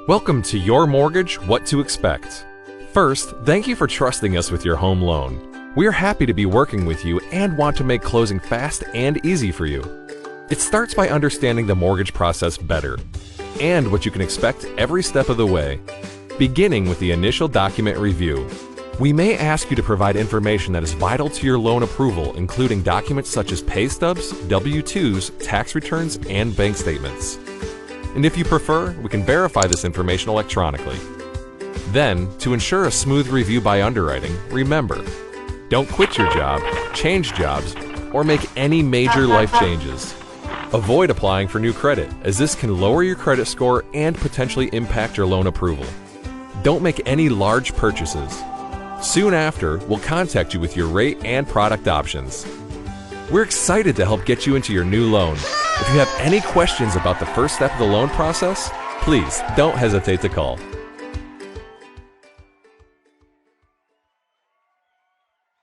Welcome to Your Mortgage, What to Expect. First, thank you for trusting us with your home loan. We are happy to be working with you and want to make closing fast and easy for you. It starts by understanding the mortgage process better and what you can expect every step of the way, beginning with the initial document review. We may ask you to provide information that is vital to your loan approval, including documents such as pay stubs, W-2s, tax returns, and bank statements. And if you prefer, we can verify this information electronically. Then, to ensure a smooth review by underwriting, remember, don't quit your job, change jobs, or make any major life changes. Avoid applying for new credit, as this can lower your credit score and potentially impact your loan approval. Don't make any large purchases. Soon after, we'll contact you with your rate and product options. We're excited to help get you into your new loan. If you have any questions about the first step of the loan process, please don't hesitate to call.